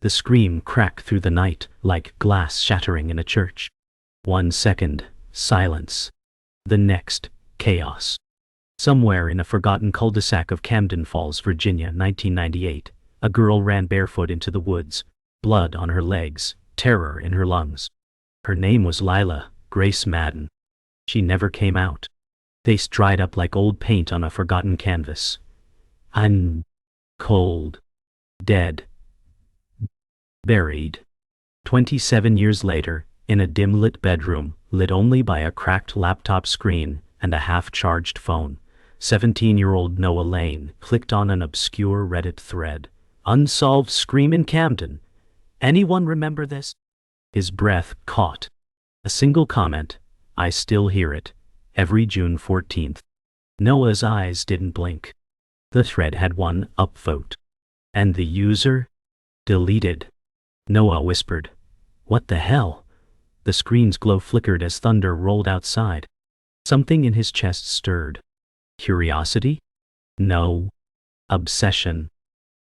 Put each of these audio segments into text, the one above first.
The scream cracked through the night like glass shattering in a church. 1 second, silence. The next, chaos. Somewhere in a forgotten cul-de-sac of Camden Falls, Virginia, 1998, a girl ran barefoot into the woods, blood on her legs, terror in her lungs. Her name was Lila Grace Madden. She never came out. Face dried up like old paint on a forgotten canvas. I'm cold. Dead. Buried. 27 years later, in a dim-lit bedroom, lit only by a cracked laptop screen and a half-charged phone, 17-year-old Noah Lane clicked on an obscure Reddit thread. Unsolved scream in Camden. Anyone remember this? His breath caught. A single comment. I still hear it. Every June 14th. Noah's eyes didn't blink. The thread had one upvote. And the user? Deleted. Noah whispered. What the hell? The screen's glow flickered as thunder rolled outside. Something in his chest stirred. Curiosity? No. Obsession.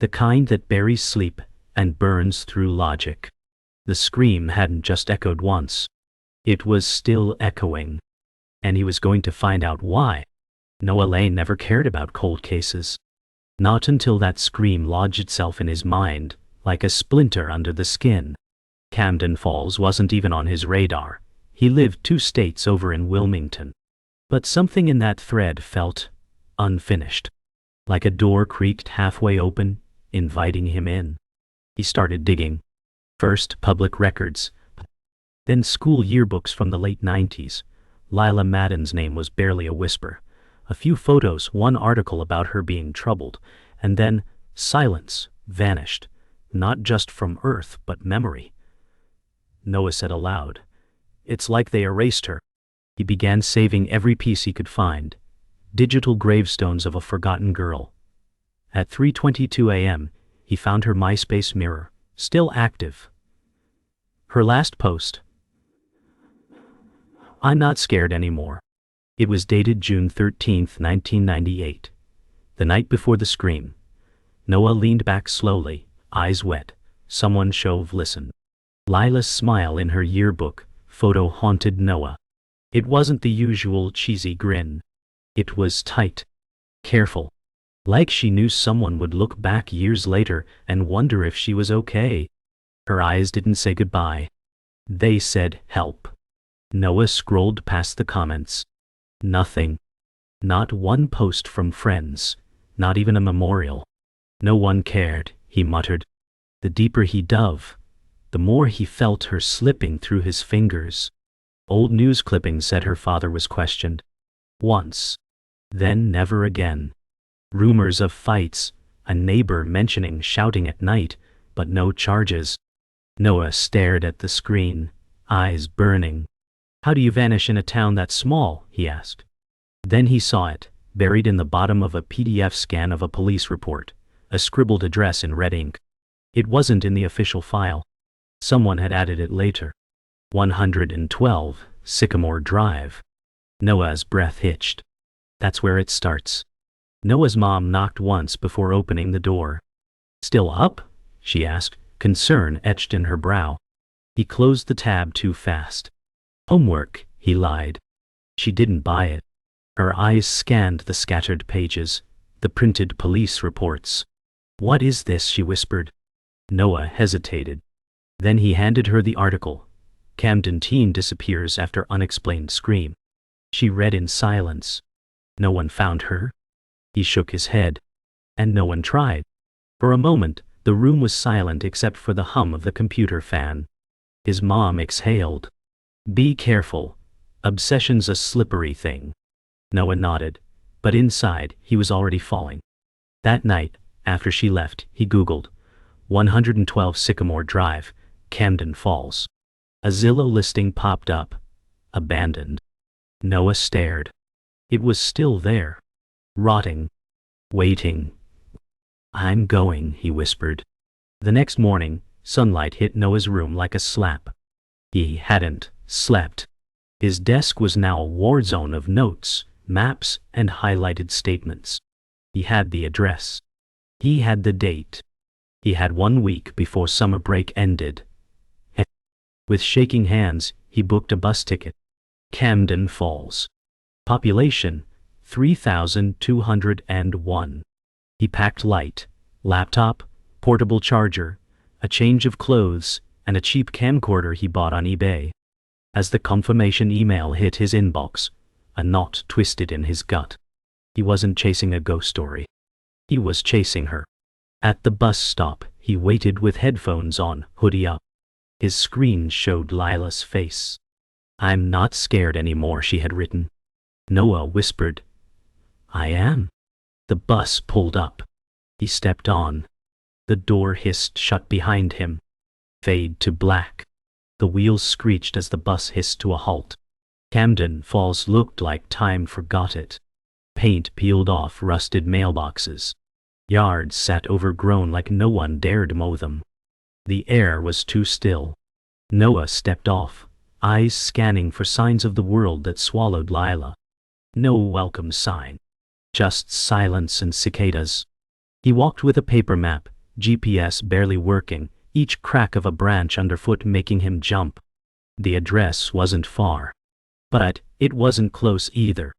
The kind that buries sleep and burns through logic. The scream hadn't just echoed once. It was still echoing. And he was going to find out why. Noah Lane never cared about cold cases. Not until that scream lodged itself in his mind, like a splinter under the skin. Camden Falls wasn't even on his radar. He lived 2 states over in Wilmington. But something in that thread felt unfinished. Like a door creaked halfway open, inviting him in. He started digging. First public records, then school yearbooks from the late 90s. Lila Madden's name was barely a whisper. A few photos, one article about her being troubled, and then silence, vanished. Not just from Earth, but memory. Noah said aloud, "It's like they erased her." He began saving every piece he could find. Digital gravestones of a forgotten girl. At 3:22 a.m., he found her MySpace mirror, still active. Her last post. I'm not scared anymore. It was dated June 13, 1998. The night before the scream. Noah leaned back slowly, eyes wet. Someone shove listened. Lila's smile in her yearbook photo haunted Noah. It wasn't the usual cheesy grin. It was tight. Careful. Like she knew someone would look back years later and wonder if she was okay. Her eyes didn't say goodbye. They said help. Noah scrolled past the comments. Nothing. Not one post from friends. Not even a memorial. No one cared, he muttered. The deeper he dove, the more he felt her slipping through his fingers. Old news clippings said her father was questioned. Once. Then never again. Rumors of fights, a neighbor mentioning shouting at night, but no charges. Noah stared at the screen, eyes burning. How do you vanish in a town that small? He asked. Then he saw it, buried in the bottom of a PDF scan of a police report, a scribbled address in red ink. It wasn't in the official file. Someone had added it later. 112, Sycamore Drive. Noah's breath hitched. That's where it starts. Noah's mom knocked once before opening the door. Still up? She asked, concern etched in her brow. He closed the tab too fast. Homework, he lied. She didn't buy it. Her eyes scanned the scattered pages, the printed police reports. What is this? She whispered. Noah hesitated. Then he handed her the article. Camden teen disappears after unexplained scream. She read in silence. No one found her? He shook his head. And no one tried. For a moment, the room was silent except for the hum of the computer fan. His mom exhaled. Be careful. Obsession's a slippery thing. Noah nodded, but inside, he was already falling. That night, after she left, he Googled 112 Sycamore Drive, Camden Falls. A Zillow listing popped up. Abandoned. Noah stared. It was still there. Rotting. Waiting. I'm going, he whispered. The next morning, sunlight hit Noah's room like a slap. He hadn't slept. His desk was now a war zone of notes, maps, and highlighted statements. He had the address. He had the date. He had 1 week before summer break ended. With shaking hands, he booked a bus ticket. Camden Falls. Population, 3,201. He packed light, laptop, portable charger, a change of clothes, and a cheap camcorder he bought on eBay. As the confirmation email hit his inbox, a knot twisted in his gut. He wasn't chasing a ghost story. He was chasing her. At the bus stop, he waited with headphones on, hoodie up. His screen showed Lila's face. "I'm not scared anymore," she had written. Noah whispered, "I am." The bus pulled up. He stepped on. The door hissed shut behind him. Fade to black. The wheels screeched as the bus hissed to a halt. Camden Falls looked like time forgot it. Paint peeled off rusted mailboxes. Yards sat overgrown like no one dared mow them. The air was too still. Noah stepped off, eyes scanning for signs of the world that swallowed Lila. No welcome sign. Just silence and cicadas. He walked with a paper map, GPS barely working, each crack of a branch underfoot making him jump. The address wasn't far. But it wasn't close either.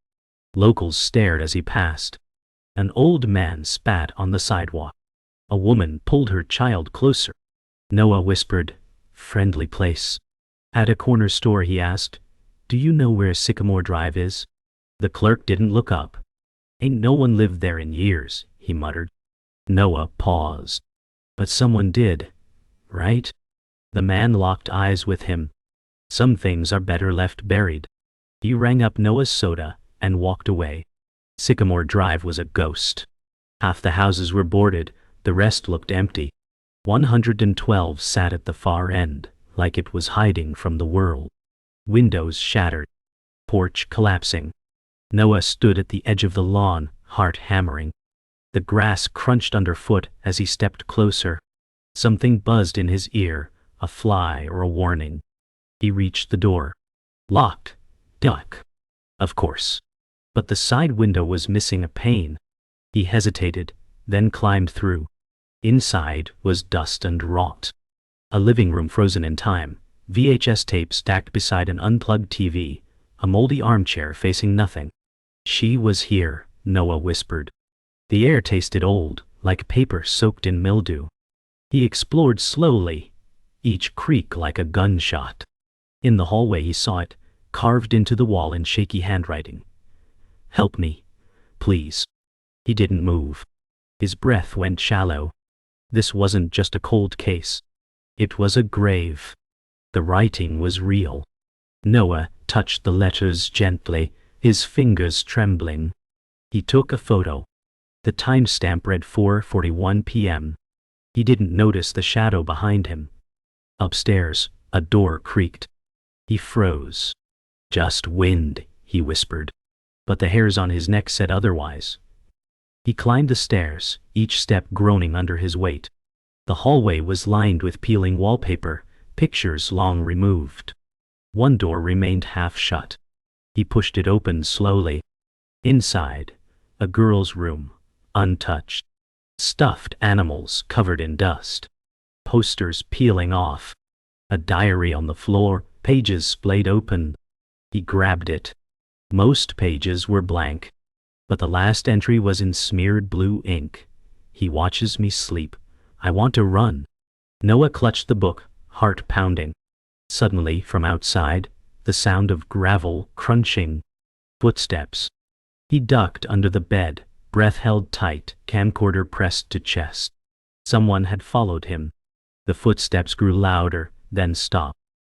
Locals stared as he passed. An old man spat on the sidewalk. A woman pulled her child closer. Noah whispered, "Friendly place." At a corner store he asked, "Do you know where Sycamore Drive is?" The clerk didn't look up. "Ain't no one lived there in years," he muttered. Noah paused. "But someone did, right?" The man locked eyes with him. "Some things are better left buried." He rang up Noah's soda and walked away. Sycamore Drive was a ghost. Half the houses were boarded, the rest looked empty. 112 sat at the far end, like it was hiding from the world. Windows shattered. Porch collapsing. Noah stood at the edge of the lawn, heart hammering. The grass crunched underfoot as he stepped closer. Something buzzed in his ear, a fly or a warning. He reached the door. Locked. Duck. Of course. But the side window was missing a pane. He hesitated, then climbed through. Inside was dust and rot. A living room frozen in time, VHS tape stacked beside an unplugged TV, a moldy armchair facing nothing. "She was here," Noah whispered. The air tasted old, like paper soaked in mildew. He explored slowly, each creak like a gunshot. In the hallway he saw it, carved into the wall in shaky handwriting. "Help me, please." He didn't move. His breath went shallow. This wasn't just a cold case. It was a grave. The writing was real. Noah touched the letters gently, his fingers trembling. He took a photo. The timestamp read 4:41 p.m. He didn't notice the shadow behind him. Upstairs, a door creaked. He froze. "Just wind," he whispered. But the hairs on his neck said otherwise. He climbed the stairs, each step groaning under his weight. The hallway was lined with peeling wallpaper, pictures long removed. One door remained half shut. He pushed it open slowly. Inside, a girl's room, untouched. Stuffed animals covered in dust. Posters peeling off. A diary on the floor, pages splayed open. He grabbed it. Most pages were blank, but the last entry was in smeared blue ink. "He watches me sleep. I want to run." Noah clutched the book, heart pounding. Suddenly, from outside, the sound of gravel crunching. Footsteps. He ducked under the bed, breath held tight, camcorder pressed to chest. Someone had followed him. The footsteps grew louder, then stopped.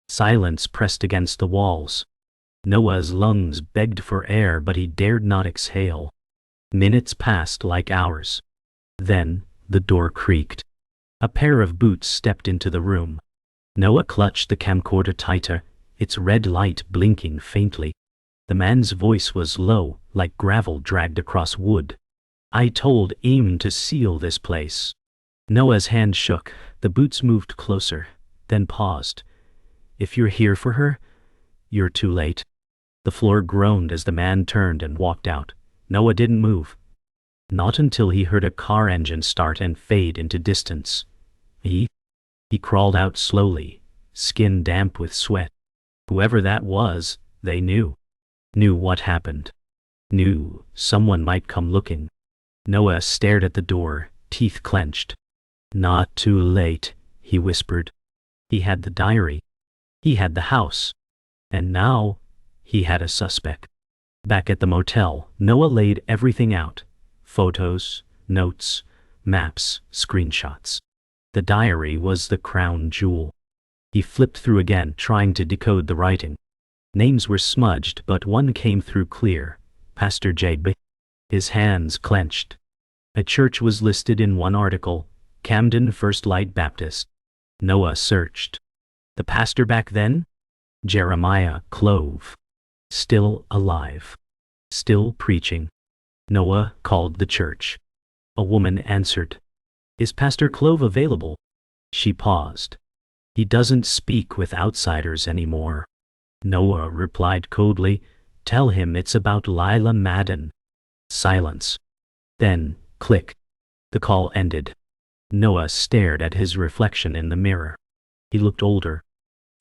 Silence pressed against the walls. Noah's lungs begged for air, but he dared not exhale. Minutes passed like hours. Then, the door creaked. A pair of boots stepped into the room. Noah clutched the camcorder tighter, its red light blinking faintly. The man's voice was low, like gravel dragged across wood. "I told Aim to seal this place." Noah's hand shook. The boots moved closer, then paused. "If you're here for her, you're too late." The floor groaned as the man turned and walked out. Noah didn't move. Not until he heard a car engine start and fade into distance. He crawled out slowly, skin damp with sweat. Whoever that was, they knew. Knew what happened. Knew someone might come looking. Noah stared at the door, teeth clenched. Not too late, he whispered. He had the diary. He had the house. And now, he had a suspect. Back at the motel, Noah laid everything out. Photos, notes, maps, screenshots. The diary was the crown jewel. He flipped through again, trying to decode the writing. Names were smudged, but one came through clear. Pastor J.B. His hands clenched. A church was listed in one article, Camden First Light Baptist. Noah searched. The pastor back then? Jeremiah Clove. Still alive. Still preaching. Noah called the church. A woman answered. Is Pastor Clove available? She paused. He doesn't speak with outsiders anymore. Noah replied coldly, Tell him it's about Lila Madden. Silence. Then, click. The call ended. Noah stared at his reflection in the mirror. He looked older.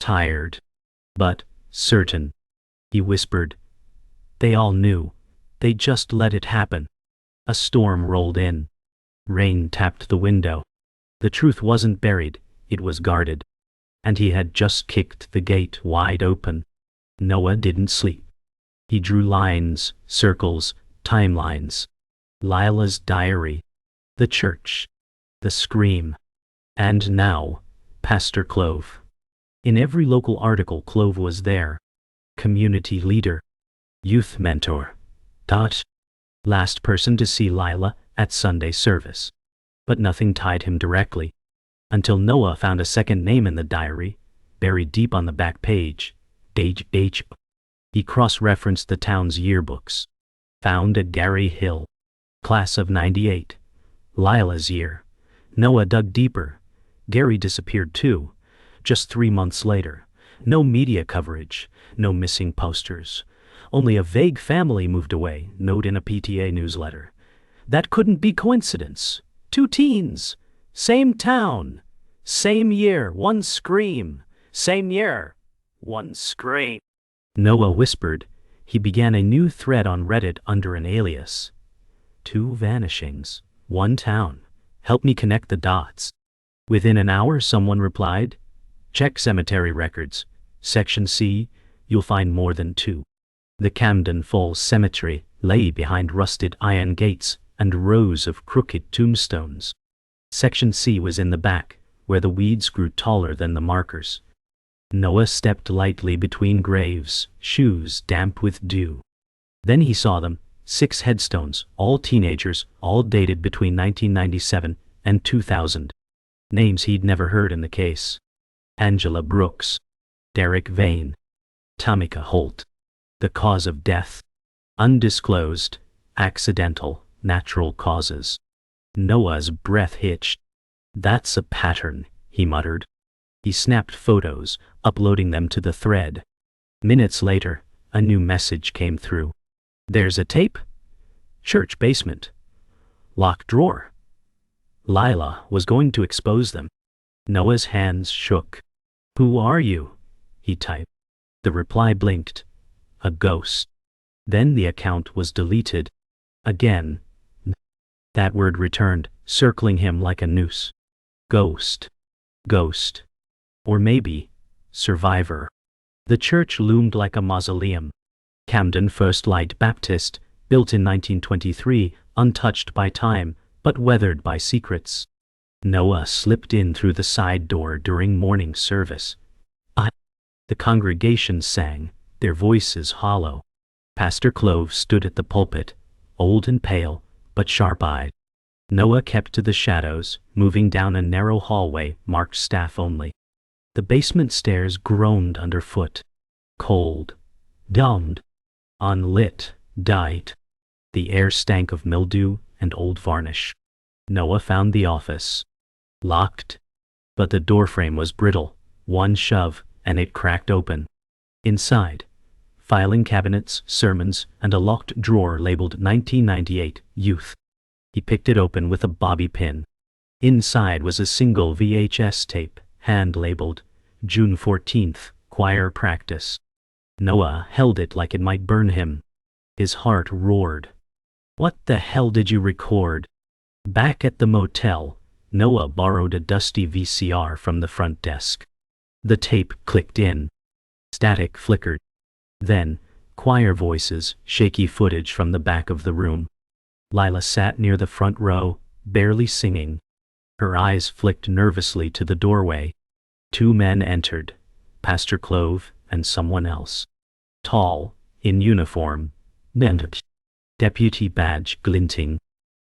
Tired. But certain. He whispered. They all knew. They just let it happen. A storm rolled in. Rain tapped the window. The truth wasn't buried, it was guarded. And he had just kicked the gate wide open. Noah didn't sleep. He drew lines, circles, timelines. Lila's diary. The church. The scream. And now, Pastor Clove. In every local article, Clove was there. Community leader. Youth mentor. Last person to see Lila at Sunday service. But nothing tied him directly. Until Noah found a second name in the diary, buried deep on the back page. He cross-referenced the town's yearbooks. Found at Gary Hill. Class of '98. Lila's year. Noah dug deeper. Gary disappeared too. Just 3 months later. No media coverage. No missing posters. Only a vague family moved away note in a PTA newsletter. That couldn't be coincidence. 2 teens. Same town. Same year. One scream. Same year. One scream. Noah whispered. He began a new thread on Reddit under an alias. 2 vanishings. 1 town. Help me connect the dots. Within an hour, someone replied, Check cemetery records. Section C, you'll find more than 2. The Camden Falls Cemetery lay behind rusted iron gates and rows of crooked tombstones. Section C was in the back, where the weeds grew taller than the markers. Noah stepped lightly between graves, shoes damp with dew. Then he saw them, 6 headstones, all teenagers, all dated between 1997 and 2000. Names he'd never heard in the case. Angela Brooks. Derek Vane. Tamika Holt. The cause of death. Undisclosed. Accidental. Natural causes. Noah's breath hitched. That's a pattern, he muttered. He snapped photos, uploading them to the thread. Minutes later, a new message came through. There's a tape. Church basement. Locked drawer. Lila was going to expose them. Noah's hands shook. Who are you? He typed. The reply blinked. A ghost. Then the account was deleted. Again. That word returned, circling him like a noose. Ghost. Ghost. Or maybe, survivor. The church loomed like a mausoleum. Camden First Light Baptist, built in 1923, untouched by time, but weathered by secrets. Noah slipped in through the side door during morning service. The congregation sang, their voices hollow. Pastor Clove stood at the pulpit, old and pale, but sharp-eyed. Noah kept to the shadows, moving down a narrow hallway marked staff only. The basement stairs groaned underfoot. Cold. Domed. Unlit. Died. The air stank of mildew and old varnish. Noah found the office. Locked. But the doorframe was brittle. One shove, and it cracked open. Inside, filing cabinets, sermons, and a locked drawer labeled 1998, Youth. He picked it open with a bobby pin. Inside was a single VHS tape, hand-labeled, June 14th, choir practice. Noah held it like it might burn him. His heart roared. What the hell did you record? Back at the motel, Noah borrowed a dusty VCR from the front desk. The tape clicked in. Static flickered. Then, choir voices, shaky footage from the back of the room. Lila sat near the front row, barely singing. Her eyes flicked nervously to the doorway. Two men entered, Pastor Clove and someone else. Tall, in uniform, deputy badge glinting.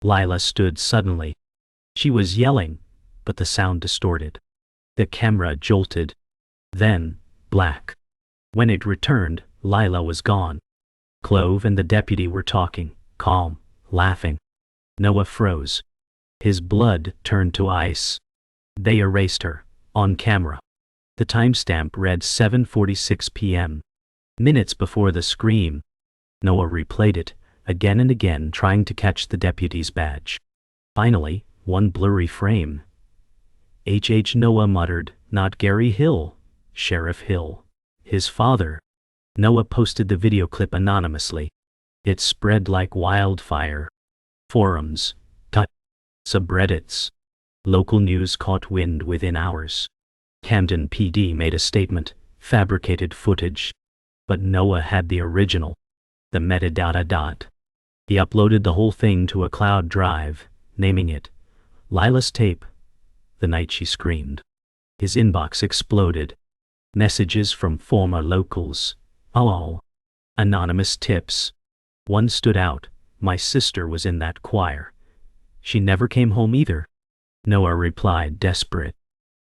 Lila stood suddenly. She was yelling, but the sound distorted. The camera jolted. Then, black. When it returned, Lila was gone. Clove and the deputy were talking, calm, laughing. Noah froze. His blood turned to ice. They erased her, on camera. The timestamp read 7:46 p.m. Minutes before the scream. Noah replayed it, again and again, trying to catch the deputy's badge. Finally, one blurry frame. Noah muttered, "Not Gary Hill, Sheriff Hill. His father." Noah posted the video clip anonymously. It spread like wildfire. Forums, subreddits. Local news caught wind within hours. Camden PD made a statement, fabricated footage. But Noah had the original. The metadata. He uploaded the whole thing to a cloud drive, naming it Lila's Tape, the night she screamed. His inbox exploded. Messages from former locals. Oh. Anonymous tips. One stood out. My sister was in that choir. She never came home either. Noah replied, desperate.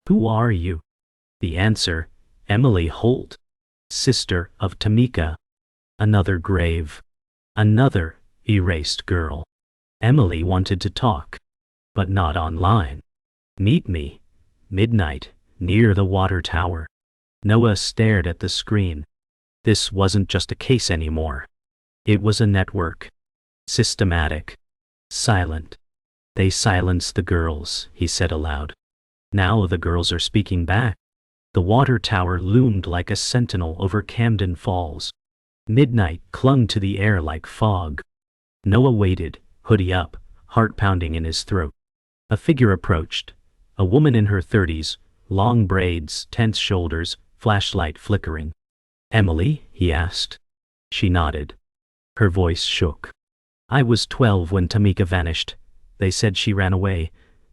Who are you? The answer, Emily Holt, sister of Tamika. Another grave. Another erased girl. Emily wanted to talk, but not online. Meet me, midnight, near the water tower. Noah stared at the screen. This wasn't just a case anymore. It was a network. Systematic. Silent. They silenced the girls, he said aloud. Now the girls are speaking back. The water tower loomed like a sentinel over Camden Falls. Midnight clung to the air like fog. Noah waited, hoodie up, heart pounding in his throat. A figure approached. A woman in her 30s, long braids, tense shoulders, flashlight flickering. Emily? He asked. She nodded. Her voice shook. I was 12 when Tamika vanished. They said she ran away,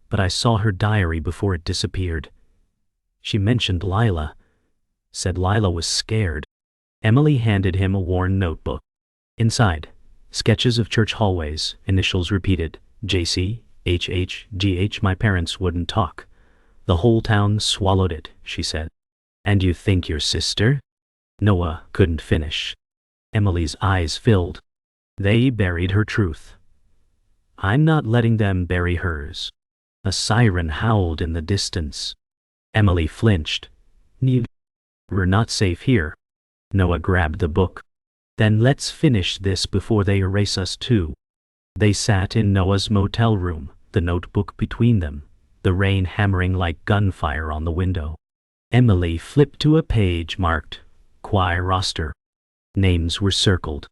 but I saw her diary before it disappeared. She mentioned Lila. Said Lila was scared. Emily handed him a worn notebook. Inside, sketches of church hallways, initials repeated, JC, HH, GH. My parents wouldn't talk. The whole town swallowed it, she said. And you think your sister? Noah couldn't finish. Emily's eyes filled. They buried her truth. I'm not letting them bury hers. A siren howled in the distance. Emily flinched. We're not safe here. Noah grabbed the book. Then let's finish this before they erase us too. They sat in Noah's motel room, the notebook between them, the rain hammering like gunfire on the window. Emily flipped to a page marked Choir Roster. Names were circled.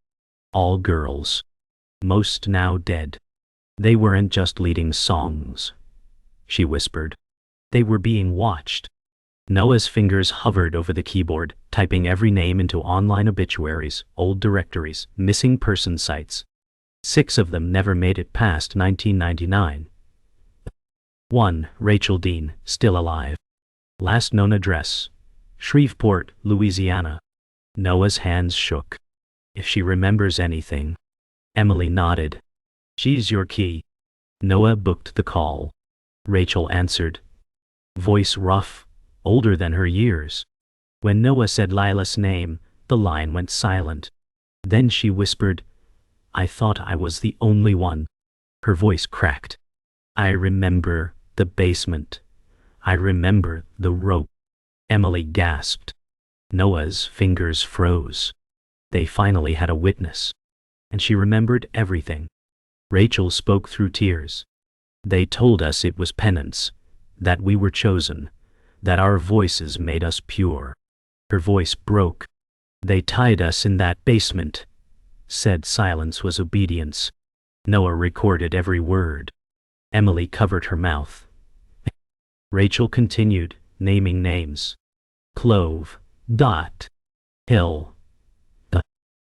All girls. Most now dead. They weren't just leading songs, she whispered. They were being watched. Noah's fingers hovered over the keyboard, typing every name into online obituaries, old directories, missing person sites. 6 of them never made it past 1999. 1. Rachel Dean, still alive. Last known address, Shreveport, Louisiana. Noah's hands shook. If she remembers anything. Emily nodded. She's your key. Noah booked the call. Rachel answered. Voice rough, older than her years. When Noah said Lila's name, the line went silent. Then she whispered, I thought I was the only one. Her voice cracked. I remember the basement. I remember the rope. Emily gasped. Noah's fingers froze. They finally had a witness. And she remembered everything. Rachel spoke through tears. They told us it was penance, that we were chosen, that our voices made us pure. Her voice broke. They tied us in that basement. Said silence was obedience. Noah recorded every word. Emily covered her mouth. Rachel continued, naming names. Clove, Dot, Hill.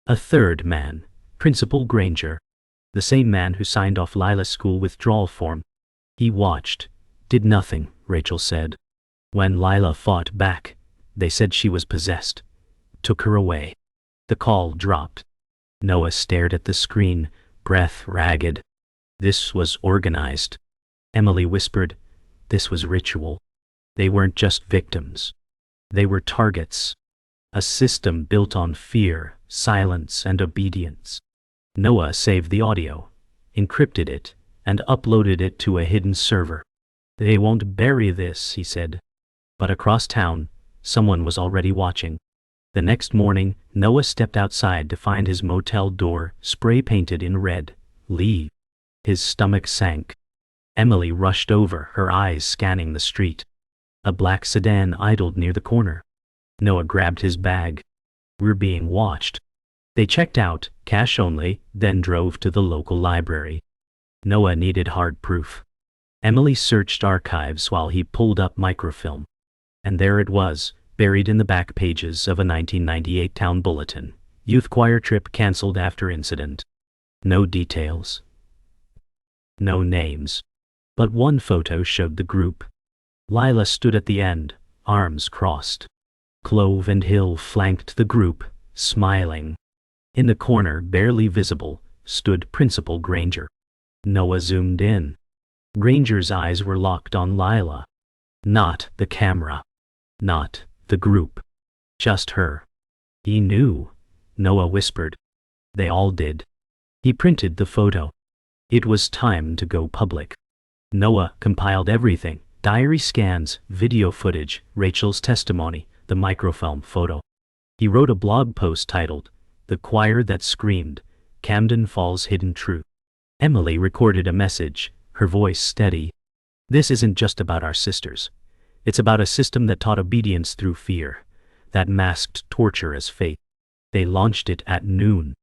A third man, Principal Granger. The same man who signed off Lila's school withdrawal form. He watched, did nothing, Rachel said. When Lila fought back, they said she was possessed. Took her away. The call dropped. Noah stared at the screen, breath ragged. This was organized. Emily whispered, this was ritual. They weren't just victims. They were targets. A system built on fear, silence, and obedience. Noah saved the audio, encrypted it, and uploaded it to a hidden server. They won't bury this, he said. But across town, someone was already watching. The next morning, Noah stepped outside to find his motel door spray-painted in red. Leave. His stomach sank. Emily rushed over, her eyes scanning the street. A black sedan idled near the corner. Noah grabbed his bag. We're being watched. They checked out, cash only, then drove to the local library. Noah needed hard proof. Emily searched archives while he pulled up microfilm. And there it was, buried in the back pages of a 1998 town bulletin. Youth choir trip canceled after incident. No details. No names. But one photo showed the group. Lila stood at the end, arms crossed. Clove and Hill flanked the group, smiling. In the corner, barely visible, stood Principal Granger. Noah zoomed in. Granger's eyes were locked on Lila. Not the camera. Not the group. Just her. He knew. Noah whispered. They all did. He printed the photo. It was time to go public. Noah compiled everything. Diary scans, video footage, Rachel's testimony, the microfilm photo. He wrote a blog post titled, The Choir That Screamed, Camden Falls Hidden Truth. Emily recorded a message, her voice steady. This isn't just about our sisters. It's about a system that taught obedience through fear, that masked torture as faith. They launched it at noon.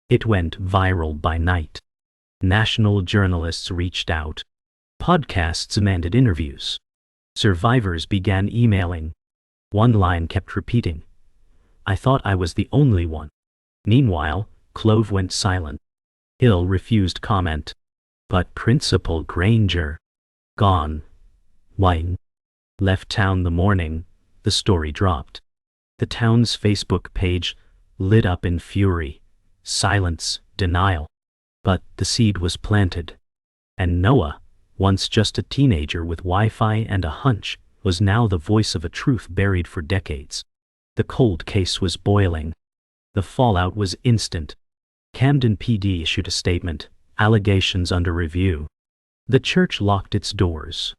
It went viral by night. National journalists reached out. Podcasts demanded interviews. Survivors began emailing. One line kept repeating. I thought I was the only one. Meanwhile, Clove went silent. Hill refused comment. But Principal Granger, gone. Wine. Left town the morning, the story dropped. The town's Facebook page lit up in fury. Silence, denial. But the seed was planted. And Noah, once just a teenager with Wi-Fi and a hunch, was now the voice of a truth buried for decades. The cold case was boiling. The fallout was instant. Camden PD issued a statement, allegations under review. The church locked its doors.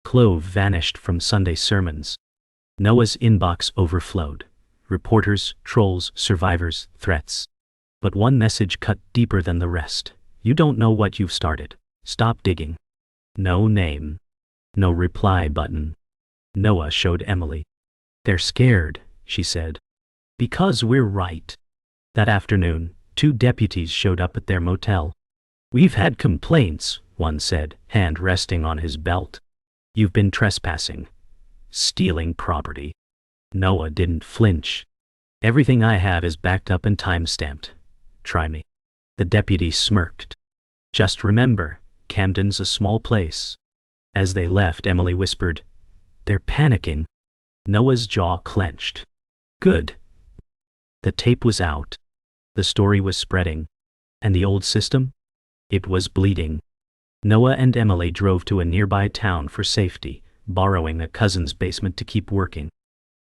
Clove vanished from Sunday sermons. Noah's inbox overflowed. Reporters, trolls, survivors, threats. But one message cut deeper than the rest. You don't know what you've started. Stop digging. No name. No reply button. Noah showed Emily. They're scared, she said. Because we're right. That afternoon, 2 deputies showed up at their motel. We've had complaints, one said, hand resting on his belt. You've been trespassing. Stealing property. Noah didn't flinch. Everything I have is backed up and time-stamped. Try me. The deputy smirked. Just remember, Camden's a small place. As they left, Emily whispered, they're panicking. Noah's jaw clenched. Good. The tape was out. The story was spreading. And the old system? It was bleeding. Noah and Emily drove to a nearby town for safety, borrowing a cousin's basement to keep working.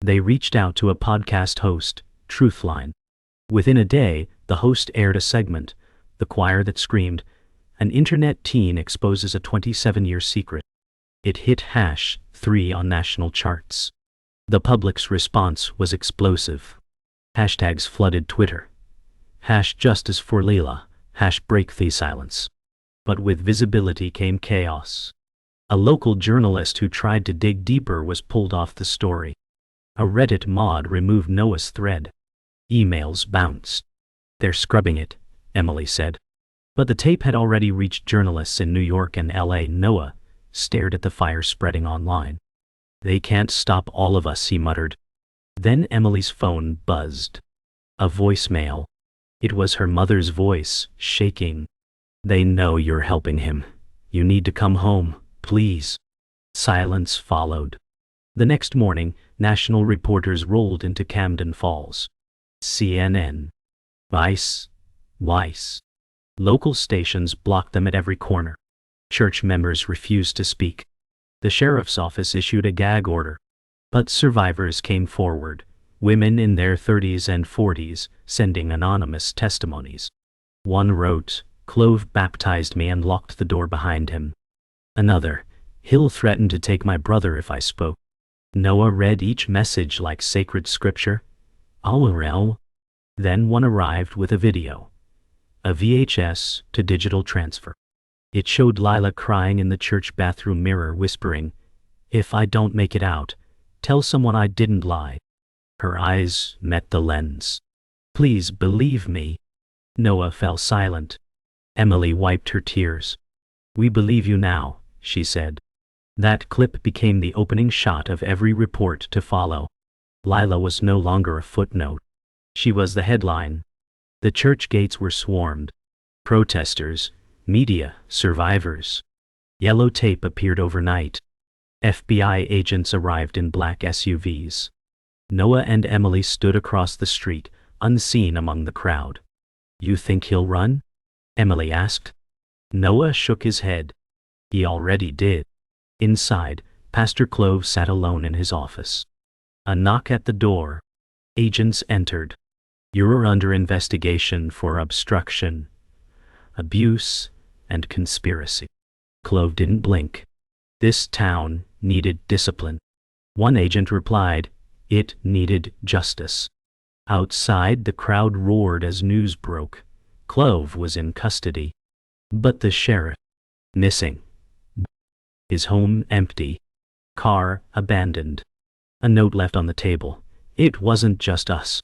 They reached out to a podcast host, Truthline. Within a day, the host aired a segment, The Choir That Screamed, an internet teen exposes a 27-year secret. It hit #3 on national charts. The public's response was explosive. Hashtags flooded Twitter. #Justice for Leela, #BreakTheSilence. But with visibility came chaos. A local journalist who tried to dig deeper was pulled off the story. A Reddit mod removed Noah's thread. Emails bounced. "They're scrubbing it," Emily said. But the tape had already reached journalists in New York and LA. Noah stared at the fire spreading online. "They can't stop all of us," he muttered. Then Emily's phone buzzed. A voicemail. It was her mother's voice, shaking. "They know you're helping him. You need to come home, please." Silence followed. The next morning, national reporters rolled into Camden Falls. CNN. Vice. Local stations blocked them at every corner. Church members refused to speak. The sheriff's office issued a gag order. But survivors came forward, women in their 30s and 40s, sending anonymous testimonies. One wrote, "Clove baptized me and locked the door behind him." Another, "Hill threatened to take my brother if I spoke." Noah read each message like sacred scripture. "Well." Then one arrived with a video. A VHS to digital transfer. It showed Lila crying in the church bathroom mirror, whispering, "If I don't make it out, tell someone I didn't lie." Her eyes met the lens. "Please believe me." Noah fell silent. Emily wiped her tears. "We believe you now," she said. That clip became the opening shot of every report to follow. Lila was no longer a footnote. She was the headline. The church gates were swarmed. Protesters, media, survivors. Yellow tape appeared overnight. FBI agents arrived in black SUVs. Noah and Emily stood across the street, unseen among the crowd. "You think he'll run?" Emily asked. Noah shook his head. He already did. Inside, Pastor Clove sat alone in his office. A knock at the door. Agents entered. "You're under investigation for obstruction, abuse, and conspiracy." Clove didn't blink. This town needed discipline. One agent replied, it needed justice. Outside, the crowd roared as news broke. Clove was in custody. But the sheriff, missing. His home empty. Car abandoned. A note left on the table. "It wasn't just us."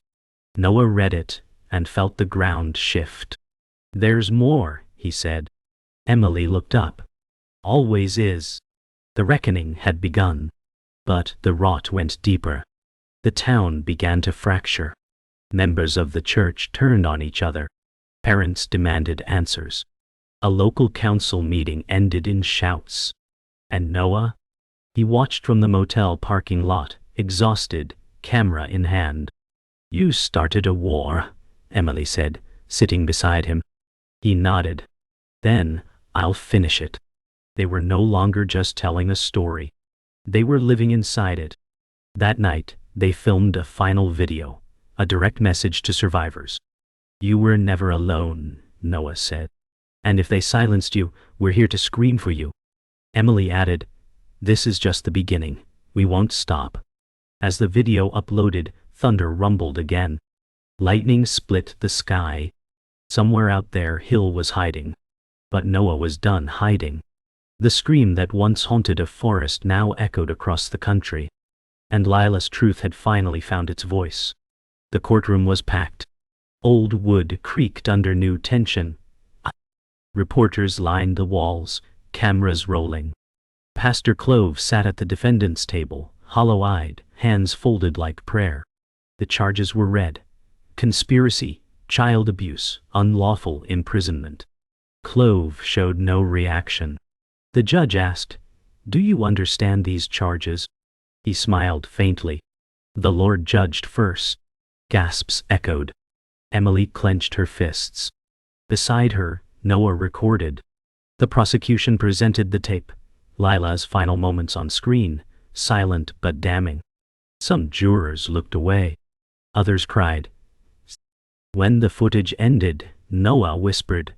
Noah read it and felt the ground shift. "There's more," he said. Emily looked up. "Always is." The reckoning had begun. But the rot went deeper. The town began to fracture. Members of the church turned on each other. Parents demanded answers. A local council meeting ended in shouts. And Noah? He watched from the motel parking lot, exhausted, camera in hand. "You started a war," Emily said, sitting beside him. He nodded. "Then, I'll finish it." They were no longer just telling a story. They were living inside it. That night, they filmed a final video, a direct message to survivors. "You were never alone," Noah said. "And if they silenced you, we're here to scream for you." Emily added, "This is just the beginning. We won't stop." As the video uploaded, thunder rumbled again. Lightning split the sky. Somewhere out there, Hill was hiding. But Noah was done hiding. The scream that once haunted a forest now echoed across the country. And Lila's truth had finally found its voice. The courtroom was packed. Old wood creaked under new tension. Reporters lined the walls, cameras rolling. Pastor Clove sat at the defendant's table, hollow-eyed, hands folded like prayer. The charges were read. Conspiracy, child abuse, unlawful imprisonment. Clove showed no reaction. The judge asked, "Do you understand these charges?" He smiled faintly. "The Lord judged first." Gasps echoed. Emily clenched her fists. Beside her, Noah recorded. The prosecution presented the tape. Lila's final moments on screen, silent but damning. Some jurors looked away. Others cried. When the footage ended, Noah whispered,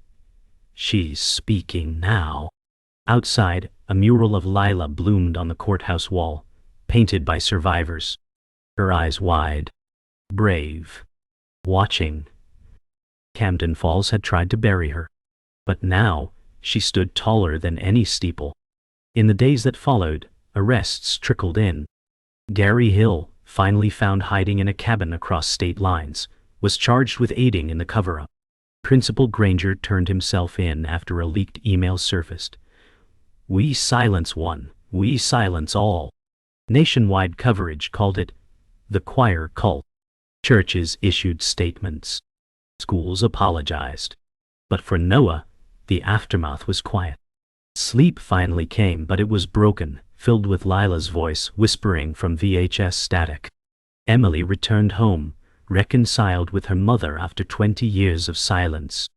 "She's speaking now." Outside, a mural of Lila bloomed on the courthouse wall, painted by survivors. Her eyes wide. Brave. Watching. Camden Falls had tried to bury her. But now, she stood taller than any steeple. In the days that followed, arrests trickled in. Gary Hill, finally found hiding in a cabin across state lines, was charged with aiding in the cover-up. Principal Granger turned himself in after a leaked email surfaced. "We silence one, we silence all." Nationwide coverage called it the choir cult. Churches issued statements. Schools apologized. But for Noah, the aftermath was quiet. Sleep finally came, but it was broken, filled with Lila's voice whispering from VHS static. Emily returned home, reconciled with her mother after 20 years of silence.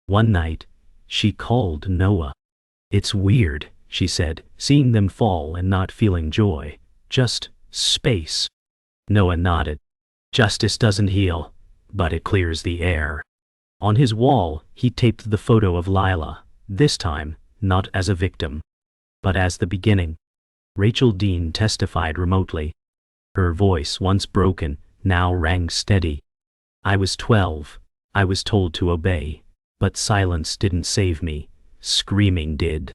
One night, she called Noah. "It's weird," she said, "seeing them fall and not feeling joy. Just space." Noah nodded. "Justice doesn't heal, but it clears the air." On his wall, he taped the photo of Lila, this time, not as a victim, but as the beginning. Rachel Dean testified remotely. Her voice, once broken, now rang steady. "I was 12. I was told to obey, but silence didn't save me. Screaming did."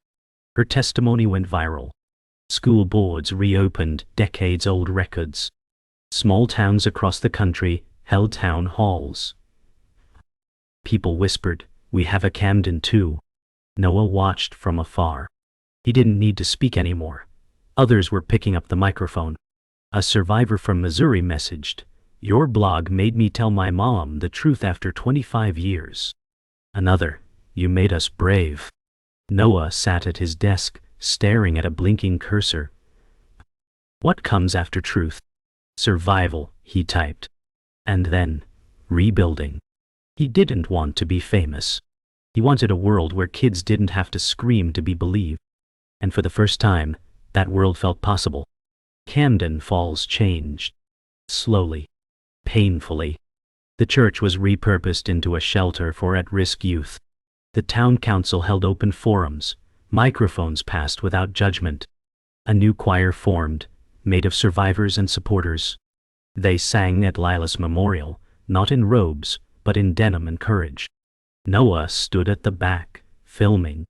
Her testimony went viral. School boards reopened decades-old records. Small towns across the country held town halls. People whispered, "We have a Camden too." Noah watched from afar. He didn't need to speak anymore. Others were picking up the microphone. A survivor from Missouri messaged, "Your blog made me tell my mom the truth after 25 years. Another, "You made us brave." Noah sat at his desk, staring at a blinking cursor. "What comes after truth?" "Survival," he typed. And then, rebuilding. He didn't want to be famous. He wanted a world where kids didn't have to scream to be believed. And for the first time, that world felt possible. Camden Falls changed. Slowly. Painfully. The church was repurposed into a shelter for at-risk youth. The town council held open forums. Microphones passed without judgment. A new choir formed, made of survivors and supporters. They sang at Lila's memorial, not in robes, but in denim and courage. Noah stood at the back, filming.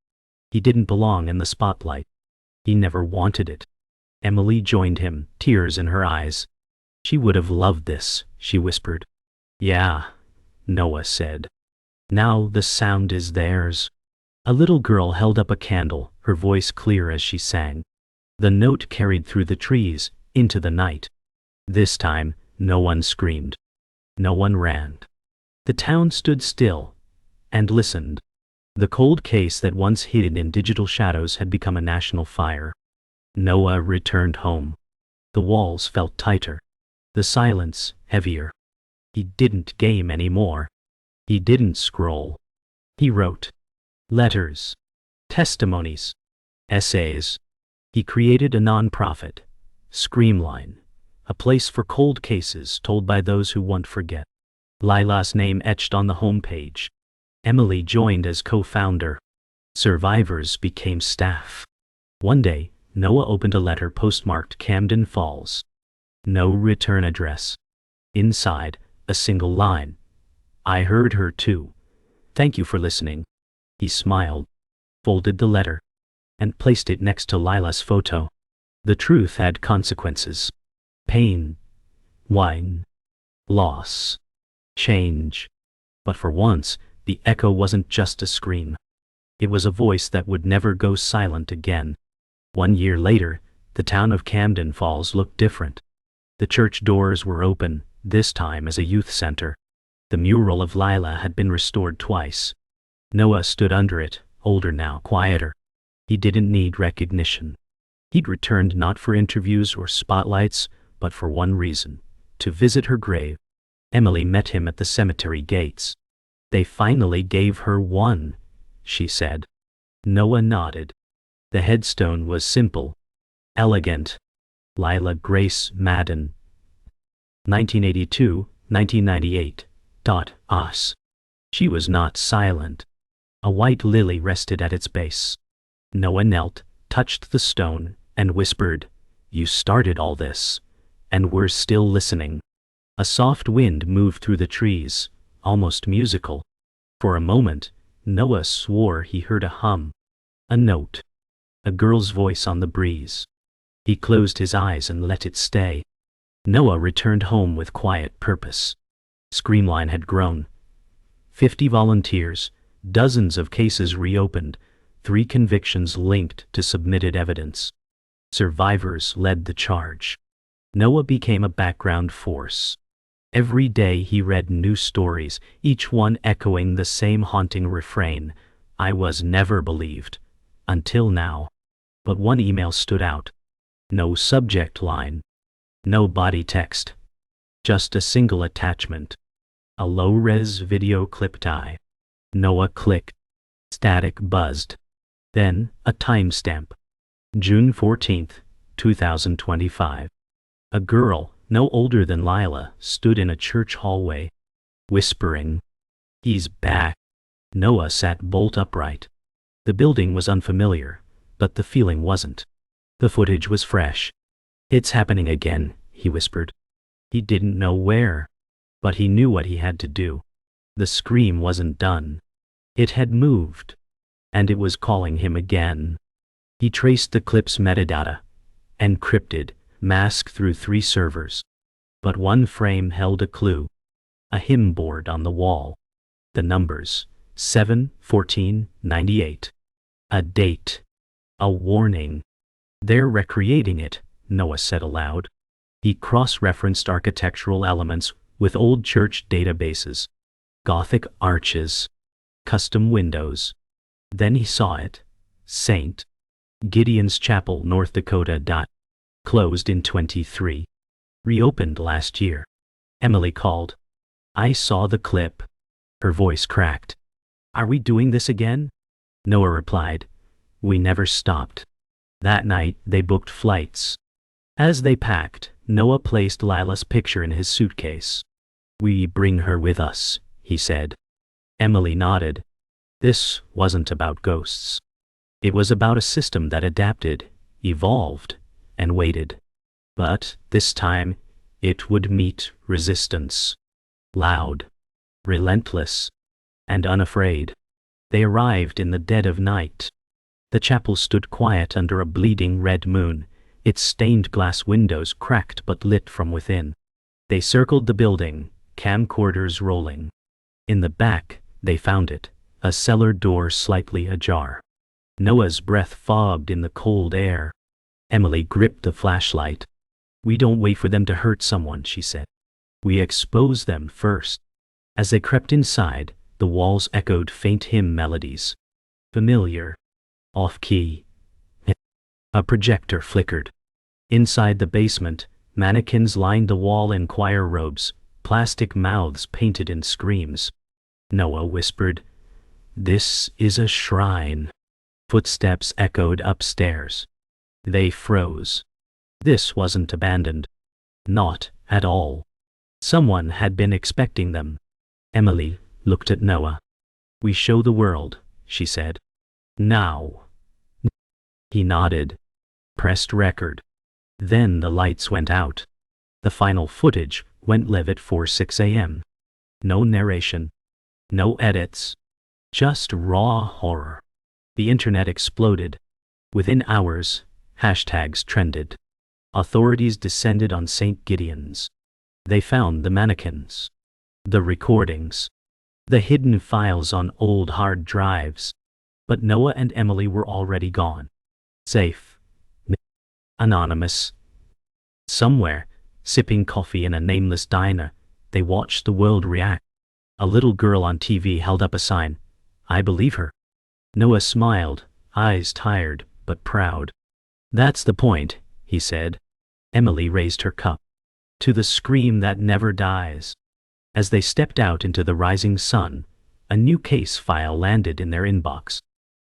He didn't belong in the spotlight. He never wanted it. Emily joined him, tears in her eyes. "She would have loved this," she whispered. "Yeah," Noah said. "Now the sound is theirs." A little girl held up a candle, her voice clear as she sang. The note carried through the trees, into the night. This time, no one screamed. No one ran. The town stood still and listened. The cold case that once hid in digital shadows had become a national fire. Noah returned home. The walls felt tighter. The silence heavier. He didn't game anymore. He didn't scroll. He wrote. Letters. Testimonies. Essays. He created a non-profit, Screamline, a place for cold cases told by those who won't forget. Lila's name etched on the homepage. Emily joined as co-founder. Survivors became staff. One day, Noah opened a letter postmarked Camden Falls. No return address. Inside, a single line. "I heard her too. Thank you for listening." He smiled, folded the letter, and placed it next to Lila's photo. The truth had consequences. Pain, wine, loss, change. But for once, the echo wasn't just a scream. It was a voice that would never go silent again. 1 year later, the town of Camden Falls looked different. The church doors were open, this time as a youth center. The mural of Lila had been restored twice. Noah stood under it, older now, quieter. He didn't need recognition. He'd returned not for interviews or spotlights, but for one reason, to visit her grave. Emily met him at the cemetery gates. "They finally gave her one," she said. Noah nodded. The headstone was simple, elegant. Lila Grace Madden. 1982-1998. Us. She was not silent. A white lily rested at its base. Noah knelt, touched the stone, and whispered, "You started all this, and we're still listening." A soft wind moved through the trees, almost musical. For a moment, Noah swore he heard a hum. A note. A girl's voice on the breeze. He closed his eyes and let it stay. Noah returned home with quiet purpose. Screamline had grown. 50 volunteers, dozens of cases reopened, 3 convictions linked to submitted evidence. Survivors led the charge. Noah became a background force. Every day he read new stories, each one echoing the same haunting refrain, "I was never believed. Until now." But one email stood out. No subject line. No body text. Just a single attachment. A low-res video clip tie. Noah clicked. Static buzzed. Then, a timestamp. June 14th, 2025. A girl, no older than Lila, stood in a church hallway, whispering, "He's back." Noah sat bolt upright. The building was unfamiliar, but the feeling wasn't. The footage was fresh. "It's happening again," he whispered. He didn't know where, but he knew what he had to do. The scream wasn't done. It had moved, and it was calling him again. He traced the clip's metadata, encrypted, masked through 3 servers. But one frame held a clue. A hymn board on the wall. The numbers, 7-14-98. A date. A warning. "They're recreating it," Noah said aloud. He cross-referenced architectural elements with old church databases. Gothic arches. Custom windows. Then he saw it. St. Gideon's Chapel, North Dakota. Closed in 23. Reopened last year. Emily called. "I saw the clip." Her voice cracked. "Are we doing this again?" Noah replied, "We never stopped." That night, they booked flights. As they packed, Noah placed Lila's picture in his suitcase. "We bring her with us," he said. Emily nodded. This wasn't about ghosts. It was about a system that adapted, evolved, and waited. But, this time, it would meet resistance. Loud, relentless, and unafraid. They arrived in the dead of night. The chapel stood quiet under a bleeding red moon, its stained glass windows cracked but lit from within. They circled the building, camcorders rolling. In the back, they found it, a cellar door slightly ajar. Noah's breath fogged in the cold air. Emily gripped the flashlight. "We don't wait for them to hurt someone," she said. "We expose them first." As they crept inside, the walls echoed faint hymn melodies. Familiar. Off-key. A projector flickered. Inside the basement, mannequins lined the wall in choir robes, plastic mouths painted in screams. Noah whispered, "This is a shrine." Footsteps echoed upstairs. They froze. This wasn't abandoned. Not at all. Someone had been expecting them. Emily looked at Noah. "We show the world," she said. "Now." He nodded. Pressed record. Then the lights went out. The final footage went live at 4:06 a.m. No narration. No edits. Just raw horror. The internet exploded. Within hours, hashtags trended. Authorities descended on St. Gideon's. They found the mannequins. The recordings. The hidden files on old hard drives. But Noah and Emily were already gone. Safe. Anonymous. Somewhere, sipping coffee in a nameless diner, they watched the world react. A little girl on TV held up a sign. "I believe her." Noah smiled, eyes tired but proud. "That's the point," he said. Emily raised her cup. "To the scream that never dies." As they stepped out into the rising sun, a new case file landed in their inbox.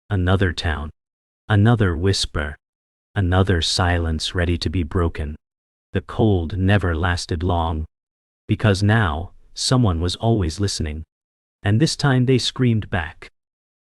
Another town. Another whisper. Another silence ready to be broken. The cold never lasted long. Because now, someone was always listening. And this time they screamed back.